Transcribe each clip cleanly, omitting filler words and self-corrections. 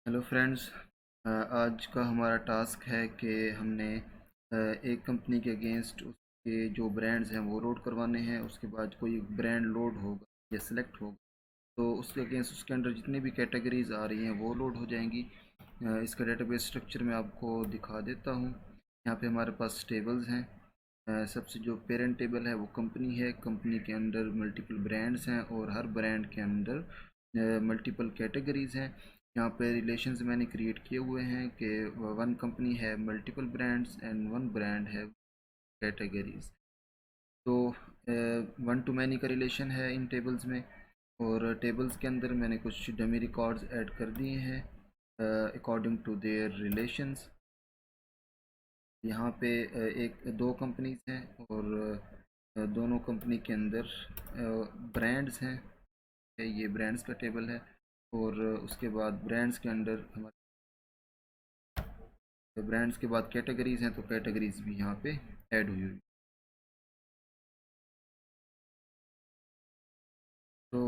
Hello friends. आज का हमारा टास्क है कि हमने एक कंपनी के अगेंस्ट उसके जो ब्रांड्स हैं वो लोड करवाने हैं। उसके बाद कोई ब्रांड लोड होगा या सिलेक्ट होगा तो उसके अगेंस्ट उसके अंडर जितनी भी कैटेगरीज आ रही हैं वो लोड हो जाएंगी। इसका डेटाबेस स्ट्रक्चर मैं आपको दिखा देता हूँ। यहाँ पे हमारे पास टेबल्स हैं। सबसे जो पेरेंट टेबल है वो कंपनी है। कंपनी के अंदर मल्टीपल ब्रांड्स हैं और हर ब्रांड के अंदर मल्टीपल कैटेगरीज हैं। यहाँ पे रिलेशंस मैंने क्रिएट किए हुए हैं कि वन कंपनी है multiple brands and one brand है कैटेगरीज। तो वन टू मैनी का रिलेशन है इन टेबल्स में। और टेबल्स के अंदर मैंने कुछ डमी रिकॉर्ड्स ऐड कर दिए हैं अकॉर्डिंग टू देयर रिलेशंस। यहाँ पे एक दो कंपनीज हैं और दोनों कंपनी के अंदर ब्रांड्स हैं। ये ब्रांड्स का टेबल है। और उसके बाद ब्रांड्स के अंडर हमारे ब्रांड्स के बाद कैटेगरीज हैं तो कैटेगरीज भी यहाँ पे ऐड हुई हुई। तो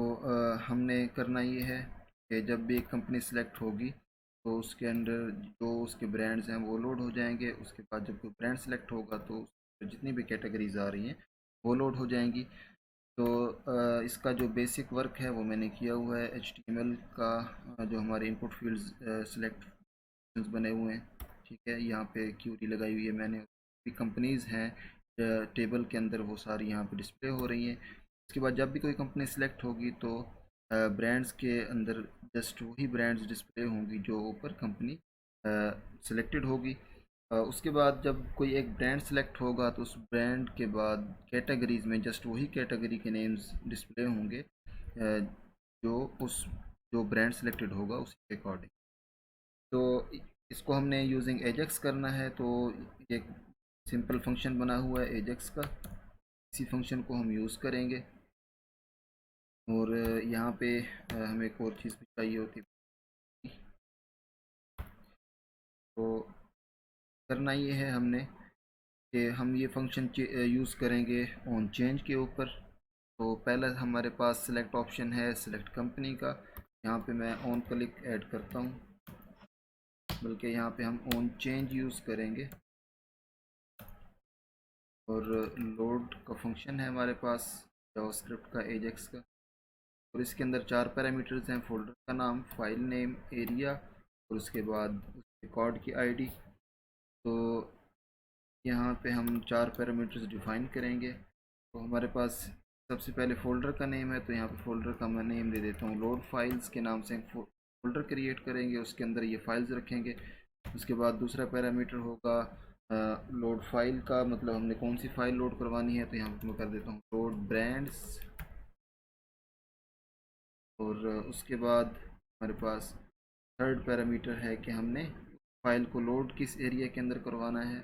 हमने करना ये है कि जब भी एक कंपनी सेलेक्ट होगी तो उसके अंडर जो उसके ब्रांड्स हैं वो लोड हो जाएंगे। उसके बाद जब कोई ब्रांड सेलेक्ट होगा तो जितनी भी कैटेगरीज आ रही हैं वो लोड हो जाएंगी। तो इसका जो बेसिक वर्क है वो मैंने किया हुआ है HTML का। जो हमारे इनपुट फील्ड्स सेलेक्ट बने हुए हैं, ठीक है। यहाँ पे क्यूरी लगाई हुई है मैंने। कंपनीज हैं टेबल के अंदर वो सारी यहाँ पे डिस्प्ले हो रही हैं। उसके बाद जब भी कोई कंपनी सिलेक्ट होगी तो ब्रांड्स के अंदर जस्ट वही ब्रांड्स डिस्प्ले होंगी जो ऊपर कंपनी सिलेक्टेड होगी। उसके बाद जब कोई एक ब्रांड सेलेक्ट होगा तो उस ब्रांड के बाद कैटेगरीज में जस्ट वही कैटेगरी के नेम्स डिस्प्ले होंगे जो उस जो ब्रांड सेलेक्टेड होगा उसके अकॉर्डिंग। तो इसको हमने यूजिंग एजेक्स करना है। तो एक सिंपल फंक्शन बना हुआ है एजेक्स का, इसी फंक्शन को हम यूज़ करेंगे। और यहाँ पे हमें एक और चीज़ भी चाहिए होती है। तो करना ये है हमने कि हम ये फंक्शन यूज़ करेंगे ऑन चेंज के ऊपर। तो पहला हमारे पास सिलेक्ट ऑप्शन है सिलेक्ट कंपनी का। यहाँ पे मैं ऑन क्लिक ऐड करता हूँ, बल्कि यहाँ पे हम ऑन चेंज यूज़ करेंगे। और लोड का फंक्शन है हमारे पास जावास्क्रिप्ट का एजेक्स का। और इसके अंदर चार पैरामीटर्स हैं। फोल्डर का नाम, फाइल नेम, एरिया और उसके बाद उस रिकॉर्ड की आईडी। तो यहाँ पे हम चार पैरामीटर्स डिफाइन करेंगे। तो हमारे पास सबसे पहले फ़ोल्डर का नेम है तो यहाँ पे फ़ोल्डर का मैं नेम दे देता हूँ लोड फाइल्स के नाम से। एक फ़ोल्डर क्रिएट करेंगे, उसके अंदर ये फाइल्स रखेंगे। उसके बाद दूसरा पैरामीटर होगा लोड फाइल का, मतलब हमने कौन सी फ़ाइल लोड करवानी है। तो यहाँ पे मैं कर देता हूँ लोड ब्रांड्स। और उसके बाद हमारे पास थर्ड पैरामीटर है कि हमने फाइल को लोड किस एरिया के अंदर करवाना है।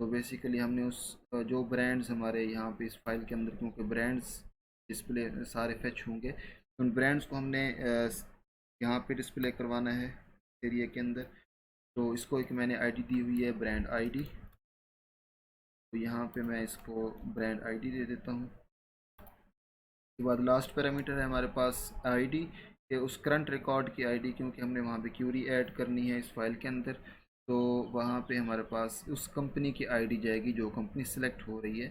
तो बेसिकली हमने उस जो ब्रांड्स हमारे यहाँ पे इस फाइल के अंदर, क्योंकि ब्रांड्स डिस्प्ले सारे फेच होंगे, उन ब्रांड्स को हमने यहाँ पे डिस्प्ले करवाना है एरिया के अंदर। तो इसको एक मैंने आईडी दी हुई है ब्रांड आईडी। तो यहाँ पे मैं इसको ब्रांड आईडी दे देता हूँ। उसके बाद लास्ट पैरामीटर है हमारे पास आईडी, कि उस करंट रिकॉर्ड की आईडी, क्योंकि हमने वहाँ पे क्यूरी ऐड करनी है इस फाइल के अंदर। तो वहाँ पे हमारे पास उस कंपनी की आईडी जाएगी जो कंपनी सेलेक्ट हो रही है।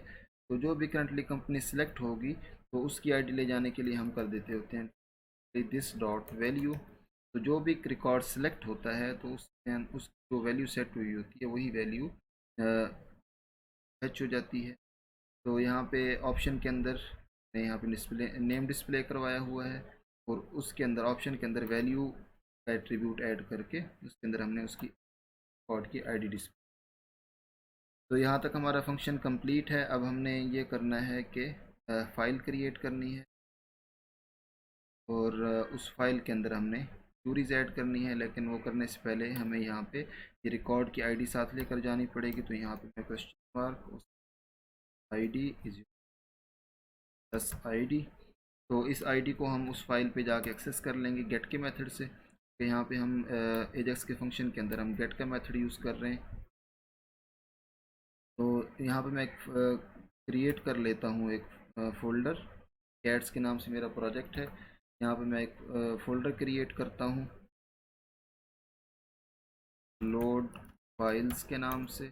तो जो भी करंटली कंपनी सेलेक्ट होगी तो उसकी आईडी ले जाने के लिए हम कर देते होते हैं दिस डॉट वैल्यू। तो जो भी रिकॉर्ड सेलेक्ट होता है तो उस जो वैल्यू सेट हुई होती है वही वैल्यू फैच हो जाती है। तो यहाँ पे ऑप्शन के अंदर मैंने यहाँ पे डिस्प्ले नेम डिस्प्ले करवाया हुआ है। और उसके अंदर ऑप्शन के अंदर वैल्यू का एट्रीब्यूट ऐड करके उसके अंदर हमने उसकी रिकॉर्ड की आईडी डिस्प्ले। तो यहाँ तक हमारा फंक्शन कंप्लीट है। अब हमने ये करना है कि फाइल क्रिएट करनी है और उस फाइल के अंदर हमने क्यूरीज ऐड करनी है। लेकिन वो करने से पहले हमें यहाँ पे ये रिकॉर्ड की आईडी साथ लेकर जानी पड़ेगी। तो यहाँ पे मैं question mark ID is plus ID. तो इस आईडी को हम उस फाइल पे जाके एक्सेस कर लेंगे गेट के मेथड से। तो यहाँ पे हम एजेक्स के फंक्शन के अंदर हम गेट का मेथड यूज़ कर रहे हैं। तो यहाँ पे मैं एक क्रिएट कर लेता हूँ एक फ़ोल्डर। कैट्स के नाम से मेरा प्रोजेक्ट है। यहाँ पे मैं एक फ़ोल्डर क्रिएट करता हूँ। लोड फाइल्स के नाम से,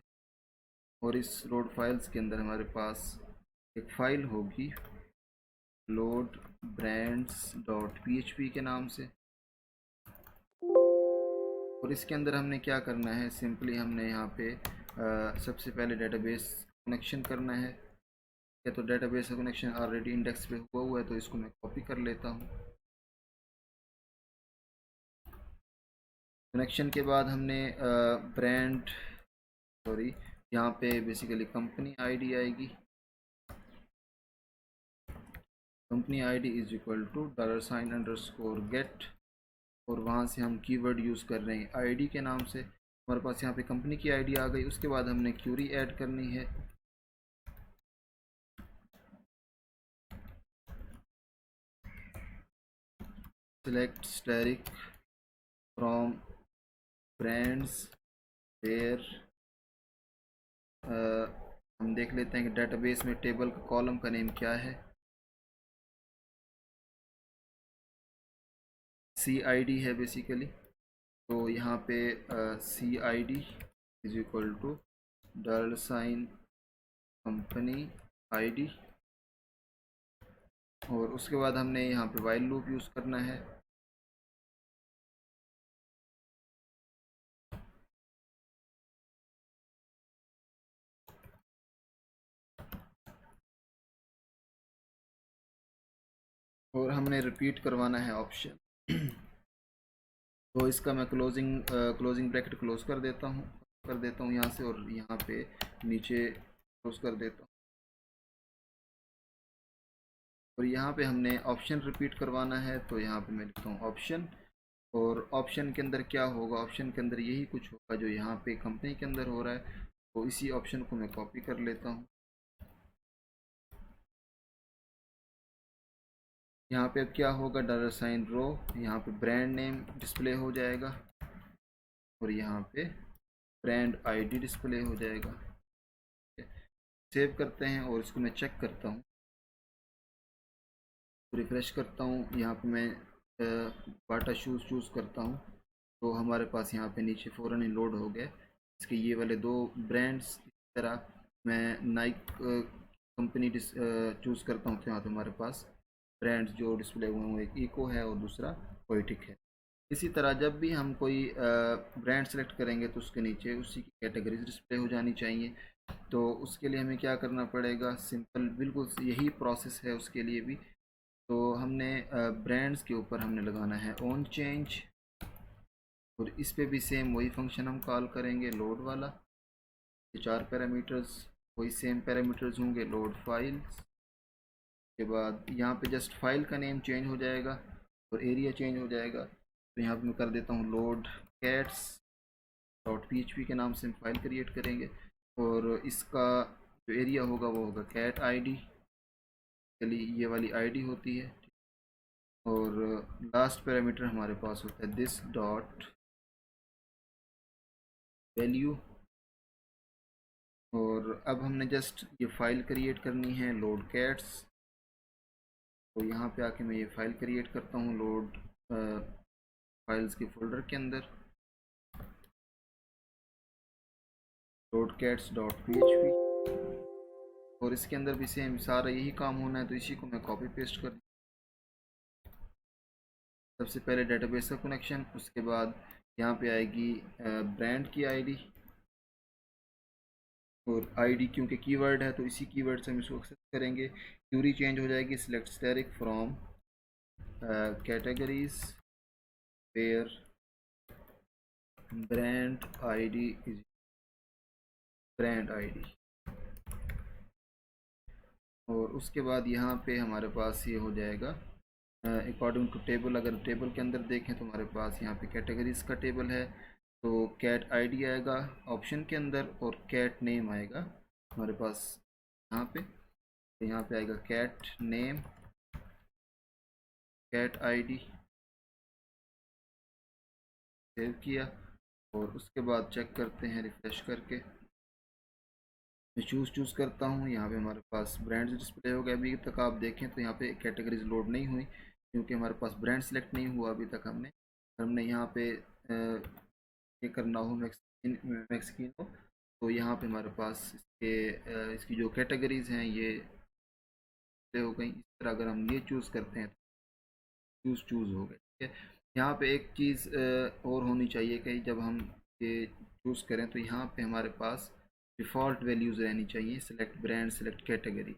और इस लोड फाइल्स के अंदर हमारे पास एक फ़ाइल होगी लोड ब्रांड्स डॉट php के नाम से। और इसके अंदर हमने क्या करना है, सिंपली हमने यहाँ पे सबसे पहले डेटाबेस कनेक्शन करना है। या तो डेटाबेस का कनेक्शन ऑलरेडी इंडेक्स पे हुआ है, तो इसको मैं कॉपी कर लेता हूँ। कनेक्शन के बाद हमने ब्रांड सॉरी यहाँ पे बेसिकली कंपनी आईडी आएगी। Company ID is equal to $_get, और वहाँ से हम कीवर्ड यूज़ कर रहे हैं आईडी के नाम से। हमारे पास यहाँ पे कंपनी की आईडी आ गई। उसके बाद हमने क्यूरी ऐड करनी है। Select static from brands where, हम देख लेते हैं कि डेटाबेस में टेबल का कॉलम का नेम क्या है। CID है बेसिकली, तो यहाँ पे CID इज इक्वल टू $कंपनी आईडी, और उसके बाद हमने यहाँ पे वाइल लूप यूज़ करना है। और हमने रिपीट करवाना है ऑप्शन। तो इसका मैं क्लोजिंग ब्रैकेट क्लोज कर देता हूँ यहाँ से, और यहाँ पे नीचे क्लोज कर देता हूँ। और यहाँ पे हमने ऑप्शन रिपीट करवाना है, तो यहाँ पे मैं लिखता हूँ ऑप्शन। और ऑप्शन के अंदर क्या होगा, ऑप्शन के अंदर यही कुछ होगा जो यहाँ पे कंपनी के अंदर हो रहा है। तो इसी ऑप्शन को मैं कॉपी कर लेता हूँ। यहाँ पे अब क्या होगा, $रो, यहाँ पे ब्रांड नेम डिस्प्ले हो जाएगा, और यहाँ पे ब्रांड आईडी डिस्प्ले हो जाएगा। सेव करते हैं और इसको मैं चेक करता हूँ, रिफ्रेश करता हूँ। यहाँ पे मैं बाटा शूज़ चूज़ करता हूँ, तो हमारे पास यहाँ पे नीचे फ़ौरन ही लोड हो गया। इसके ये वाले दो ब्रांड्स, इस तरह मैं नाइक कंपनी चूज़ करता हूँ, तो यहाँ पे हमारे पास ब्रांड्स जो डिस्प्ले हुए हैं, एक इको है और दूसरा पोएटिक है। इसी तरह जब भी हम कोई ब्रांड सेलेक्ट करेंगे तो उसके नीचे उसी की कैटेगरीज डिस्प्ले हो जानी चाहिए। तो उसके लिए हमें क्या करना पड़ेगा, सिंपल बिल्कुल यही प्रोसेस है उसके लिए भी। तो हमने ब्रांड्स के ऊपर हमने लगाना है ऑन चेंज, और इस पे भी सेम वही फंक्शन हम कॉल करेंगे लोड वाला। ये 4 पैरामीटर्स वही सेम पैरामीटर्स होंगे, लोड फाइल्स के बाद यहाँ पे जस्ट फाइल का नेम चेंज हो जाएगा और एरिया चेंज हो जाएगा। तो यहाँ पे मैं कर देता हूँ लोड कैट्स डॉट php के नाम से हम फाइल क्रिएट करेंगे, और इसका जो एरिया होगा वो होगा कैट आईडी, चलिए ये वाली आईडी होती है। और लास्ट पैरामीटर हमारे पास होता है दिस डॉट वैल्यू। और अब हमने जस्ट ये फाइल क्रिएट करनी है लोड कैट्स, तो यहाँ पे आके मैं ये फाइल क्रिएट करता हूँ लोड फाइल्स के फोल्डर के अंदर, लोड कैट्स डॉट php। और इसके अंदर भी सेम सारा यही काम होना है, तो इसी को मैं कॉपी पेस्ट कर, सबसे पहले डेटाबेस का कनेक्शन, उसके बाद यहाँ पे आएगी ब्रांड की आईडी, और आईडी क्योंकि कीवर्ड है तो इसी कीवर्ड से हम इसको एक्सेस करेंगे। क्यूरी चेंज हो जाएगी, select static from categories where brand ID is brand ID. और उसके बाद यहाँ पे हमारे पास ये हो जाएगा अकॉर्डिंग टू टेबल। अगर टेबल के अंदर देखें तो हमारे पास यहाँ पे कैटेगरीज का टेबल है, तो कैट आईडी आएगा ऑप्शन के अंदर और कैट नेम आएगा हमारे पास यहाँ पे। तो यहाँ पे आएगा cat name cat ID, save किया, और उसके बाद चेक करते हैं रिफ्रेश करके। मैं चूज़ करता हूँ, यहाँ पे हमारे पास ब्रांड्स डिस्प्ले हो गया। अभी तक आप देखें तो यहाँ पे कैटेगरीज लोड नहीं हुई क्योंकि हमारे पास ब्रांड सेलेक्ट नहीं हुआ अभी तक। हमने यहाँ पे ये करना हो मैक्सिकिनो, तो यहाँ पे हमारे पास इसकी जो कैटेगरीज हैं ये हो गई। इस तरह अगर हम ये चूज़ करते हैं तो चूज़ हो गए, ठीक है। यहाँ पे एक चीज़ और होनी चाहिए कि जब हम ये चूज़ करें तो यहाँ पे हमारे पास डिफ़ॉल्ट वैल्यूज़ रहनी चाहिए, सेलेक्ट ब्रांड, सेलेक्ट कैटेगरी।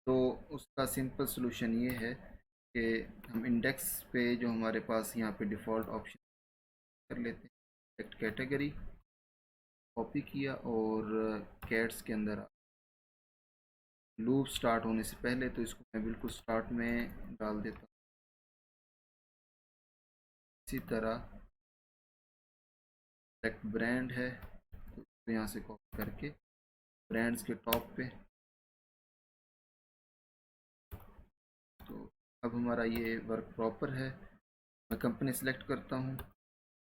तो उसका सिंपल सोल्यूशन ये है कि हम इंडेक्स पे जो हमारे पास यहाँ पे डिफ़ॉल्ट ऑप्शन कर लेते हैं, सेलेक्ट कैटेगरी, कॉपी किया और कैट्स के अंदर लूप स्टार्ट होने से पहले, तो इसको मैं बिल्कुल स्टार्ट में डाल देता हूँ। इसी तरह सेलेक्ट ब्रांड है तो यहाँ से कॉपी करके ब्रांड्स के टॉप पे, तो अब हमारा ये वर्क प्रॉपर है। मैं कंपनी सेलेक्ट करता हूँ,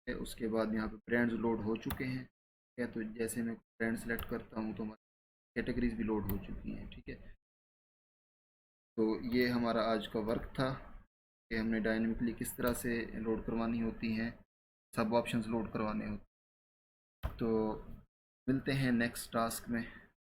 उसके बाद यहाँ पे ब्रांड्स लोड हो चुके हैं, ठीक है। तो जैसे मैं ब्रांड सेलेक्ट करता हूँ तो हमारी कैटेगरीज भी लोड हो चुकी हैं, ठीक है। तो ये हमारा आज का वर्क था कि हमने डायनेमिकली किस तरह से लोड करवानी होती हैं, सब ऑप्शंस लोड करवाने होते हैं। तो मिलते हैं नेक्स्ट टास्क में।